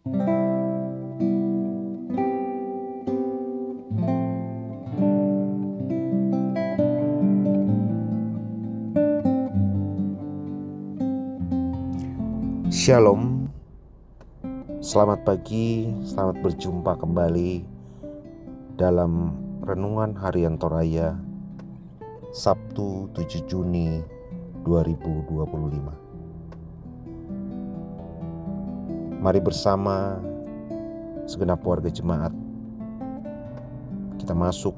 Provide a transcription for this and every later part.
Shalom, selamat pagi, selamat berjumpa kembali dalam Renungan Harian Toraya Sabtu 7 Juni 2025. Mari bersama segenap warga jemaat kita masuk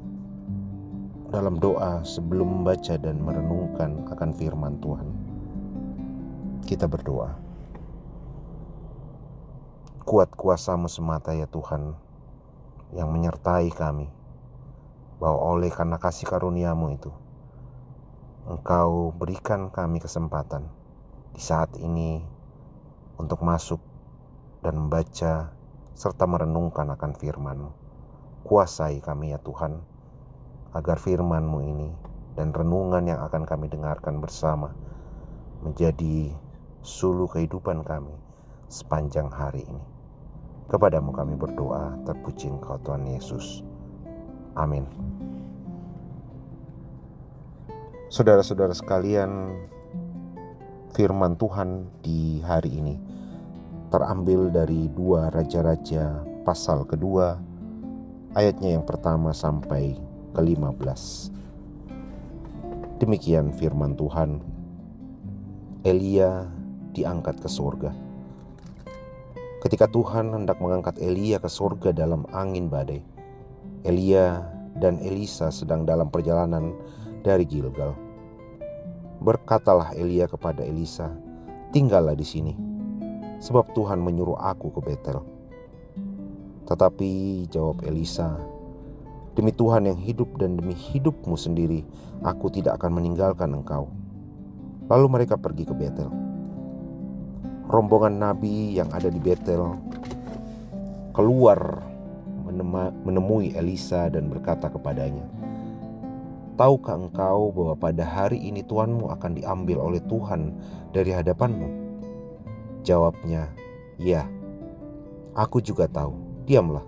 dalam doa sebelum membaca dan merenungkan akan firman Tuhan. Kita berdoa. Kuat kuasa-Mu semata ya Tuhan, yang menyertai kami, bahwa oleh karena kasih karunia-Mu itu, Engkau berikan kami kesempatan di saat ini untuk masuk dan membaca serta merenungkan akan firman-Mu. Kuasai kami ya Tuhan, agar firman-Mu ini dan renungan yang akan kami dengarkan bersama menjadi suluh kehidupan kami sepanjang hari ini. Kepadamu kami berdoa, terpuji Engkau Tuhan Yesus. Amin. Saudara-saudara sekalian, firman Tuhan di hari ini terambil dari 2 Raja-Raja pasal kedua, ayatnya yang pertama sampai ke-15. Demikian firman Tuhan. Elia diangkat ke surga. Ketika Tuhan hendak mengangkat Elia ke surga dalam angin badai, Elia dan Elisa sedang dalam perjalanan dari Gilgal. Berkatalah Elia kepada Elisa, "Tinggallah di sini, sebab Tuhan menyuruh aku ke Betel." Tetapi jawab Elisa, "Demi Tuhan yang hidup dan demi hidupmu sendiri, aku tidak akan meninggalkan engkau." Lalu mereka pergi ke Betel. Rombongan nabi yang ada di Betel keluar menemui Elisa dan berkata kepadanya, "Tahukah engkau bahwa pada hari ini tuanmu akan diambil oleh Tuhan dari hadapanmu?" Jawabnya, "Ya, aku juga tahu, diamlah."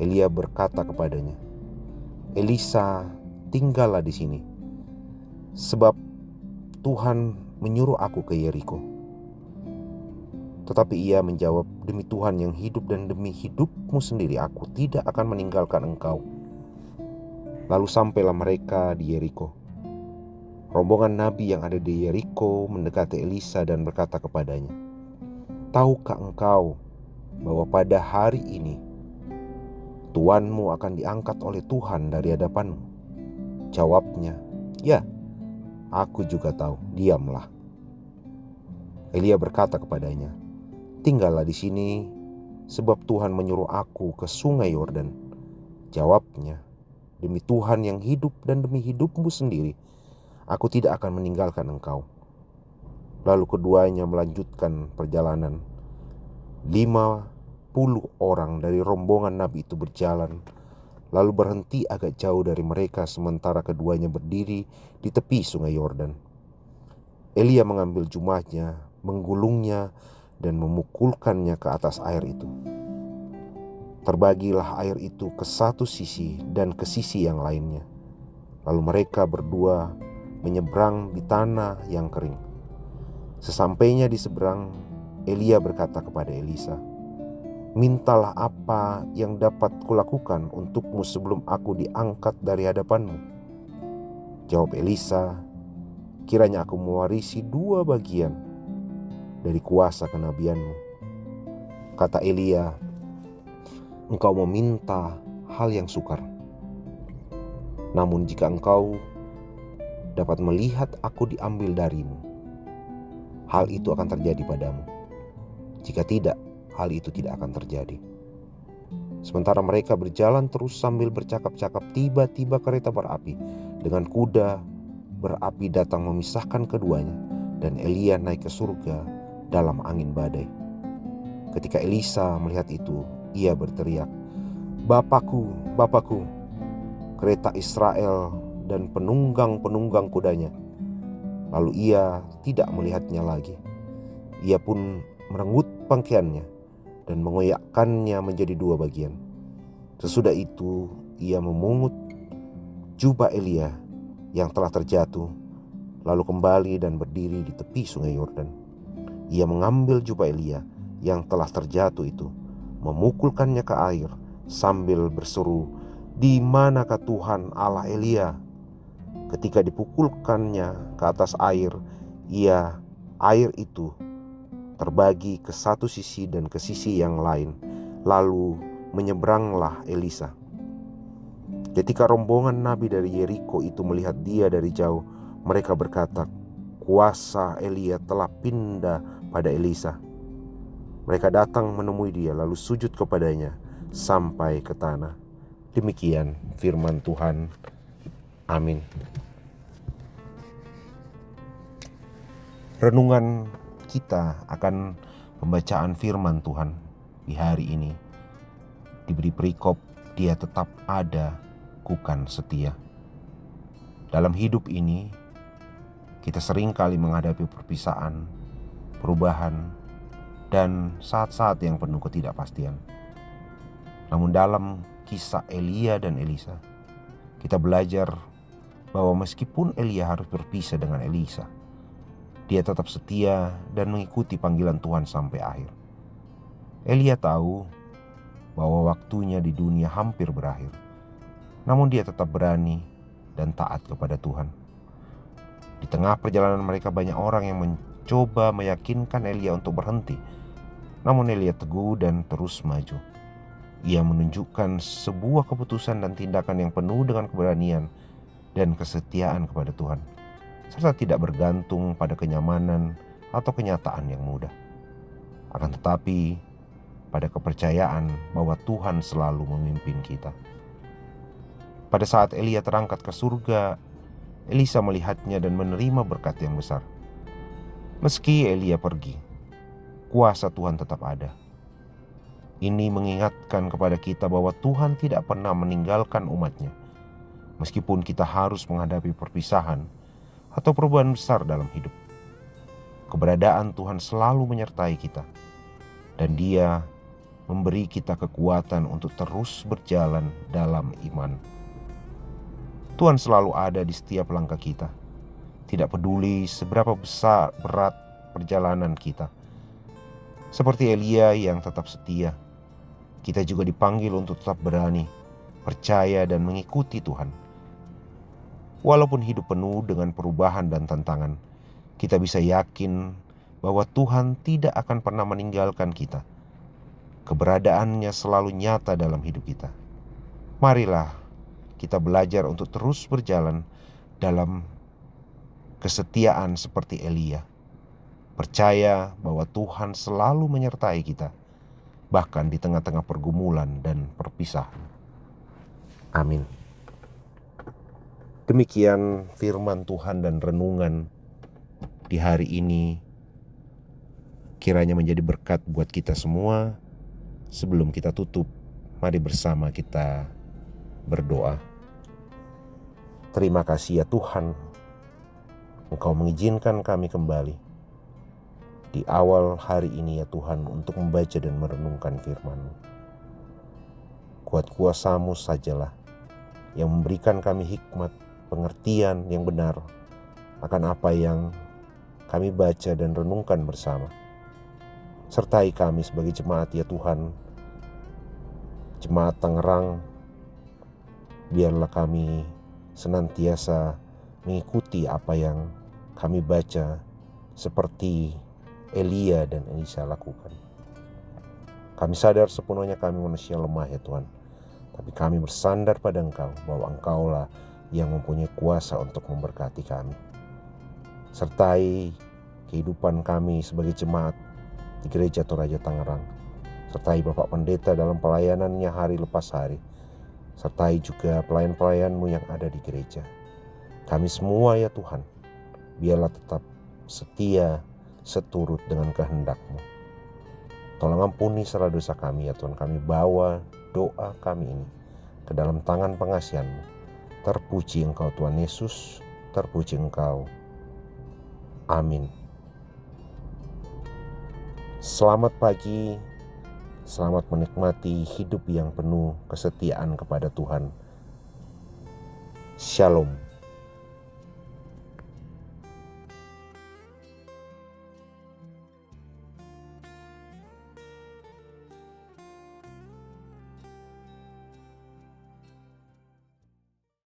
Elia berkata kepadanya, "Elisa, tinggallah di sini, sebab Tuhan menyuruh aku ke Yeriko." Tetapi ia menjawab, "Demi Tuhan yang hidup dan demi hidupmu sendiri, aku tidak akan meninggalkan engkau." Lalu sampailah mereka di Yeriko. Rombongan nabi yang ada di Yeriko mendekati Elisa dan berkata kepadanya, "Tahukah engkau bahwa pada hari ini tuanmu akan diangkat oleh Tuhan dari hadapanmu?" Jawabnya, "Ya, aku juga tahu, diamlah." Elia berkata kepadanya, "Tinggallah di sini, sebab Tuhan menyuruh aku ke sungai Yordan." Jawabnya, "Demi Tuhan yang hidup dan demi hidupmu sendiri, aku tidak akan meninggalkan engkau." Lalu keduanya melanjutkan perjalanan. 50 orang dari rombongan nabi itu berjalan, lalu berhenti agak jauh dari mereka sementara keduanya berdiri di tepi sungai Yordan. Elia mengambil jubahnya, menggulungnya, dan memukulkannya ke atas air itu. Terbagilah air itu ke satu sisi dan ke sisi yang lainnya. Lalu mereka berdua menyeberang di tanah yang kering. Sesampainya di seberang, Elia berkata kepada Elisa, "Mintalah apa yang dapat kulakukan untukmu sebelum aku diangkat dari hadapanmu." Jawab Elisa, "Kiranya aku mewarisi 2 bagian dari kuasa kenabianmu." Kata Elia, "Engkau meminta hal yang sukar. Namun jika engkau dapat melihat aku diambil darimu, hal itu akan terjadi padamu. Jika tidak, hal itu tidak akan terjadi." Sementara mereka berjalan terus sambil bercakap-cakap, tiba-tiba kereta berapi dengan kuda berapi datang memisahkan keduanya, dan Elia naik ke surga dalam angin badai. Ketika Elisa melihat itu, ia berteriak, "Bapakku, Bapakku, kereta Israel dan penunggang-penunggang kudanya." Lalu ia tidak melihatnya lagi. Ia pun merenggut pakaiannya dan mengoyakkannya menjadi 2 bagian. Sesudah itu ia memungut jubah Elia yang telah terjatuh, lalu kembali dan berdiri di tepi sungai Yordan. Ia mengambil jubah Elia yang telah terjatuh itu, memukulkannya ke air sambil berseru, "Di manakah Tuhan Allah Elia?" Ketika dipukulkannya ke atas air itu terbagi ke satu sisi dan ke sisi yang lain, lalu menyeberanglah Elisa. Ketika rombongan nabi dari Yeriko itu melihat dia dari jauh, mereka berkata, "Kuasa Elia telah pindah pada Elisa." Mereka datang menemui dia lalu sujud kepadanya sampai ke tanah. Demikian firman Tuhan. Amin. Renungan kita akan pembacaan firman Tuhan di hari ini diberi perikop, "Dia tetap ada, kukan setia." Dalam hidup ini kita sering kali menghadapi perpisahan, perubahan, dan saat-saat yang penuh ketidakpastian. Namun dalam kisah Elia dan Elisa, kita belajar bahwa meskipun Elia harus berpisah dengan Elisa, dia tetap setia dan mengikuti panggilan Tuhan sampai akhir. Elia tahu bahwa waktunya di dunia hampir berakhir, namun dia tetap berani dan taat kepada Tuhan. Di tengah perjalanan mereka, banyak orang yang mencoba meyakinkan Elia untuk berhenti, namun Elia teguh dan terus maju. Ia menunjukkan sebuah keputusan dan tindakan yang penuh dengan keberanian dan kesetiaan kepada Tuhan, serta tidak bergantung pada kenyamanan atau kenyataan yang mudah. Akan tetapi pada kepercayaan bahwa Tuhan selalu memimpin kita. Pada saat Elia terangkat ke surga, Elisa melihatnya dan menerima berkat yang besar. Meski Elia pergi, kuasa Tuhan tetap ada. Ini mengingatkan kepada kita bahwa Tuhan tidak pernah meninggalkan umatnya, meskipun kita harus menghadapi perpisahan atau perubahan besar dalam hidup. Keberadaan Tuhan selalu menyertai kita, dan Dia memberi kita kekuatan untuk terus berjalan dalam iman. Tuhan selalu ada di setiap langkah kita, tidak peduli seberapa besar berat perjalanan kita. Seperti Elia yang tetap setia, kita juga dipanggil untuk tetap berani, percaya dan mengikuti Tuhan. Walaupun hidup penuh dengan perubahan dan tantangan, kita bisa yakin bahwa Tuhan tidak akan pernah meninggalkan kita. Keberadaannya selalu nyata dalam hidup kita. Marilah kita belajar untuk terus berjalan dalam kesetiaan seperti Elia. Percaya bahwa Tuhan selalu menyertai kita, bahkan di tengah-tengah pergumulan dan perpisahan. Amin. Demikian firman Tuhan dan renungan di hari ini. Kiranya menjadi berkat buat kita semua. Sebelum kita tutup, mari bersama kita berdoa. Terima kasih ya Tuhan, Engkau mengizinkan kami kembali di awal hari ini ya Tuhan untuk membaca dan merenungkan firman-Mu. Kuat kuasa-Mu sajalah yang memberikan kami hikmat, pengertian yang benar akan apa yang kami baca dan renungkan bersama. Sertai kami sebagai jemaat ya Tuhan, Jemaat Tangerang, biarlah kami senantiasa mengikuti apa yang kami baca seperti Elia dan Elisa lakukan. Kami sadar sepenuhnya kami manusia lemah ya Tuhan, tapi kami bersandar pada Engkau bahwa Engkaulah yang mempunyai kuasa untuk memberkati kami. Sertai kehidupan kami sebagai jemaat di Gereja Toraja Tangerang. Sertai Bapak Pendeta dalam pelayanannya hari lepas hari. Sertai juga pelayan-pelayan-Mu yang ada di gereja. Kami semua ya Tuhan, biarlah tetap setia seturut dengan kehendak-Mu. Tolong ampuni segala dosa kami ya Tuhan. Kami bawa doa kami ini ke dalam tangan pengasihan-Mu. Terpuji Engkau Tuhan Yesus, terpuji Engkau. Amin. Selamat pagi, Selamat menikmati hidup yang penuh kesetiaan kepada Tuhan. Shalom.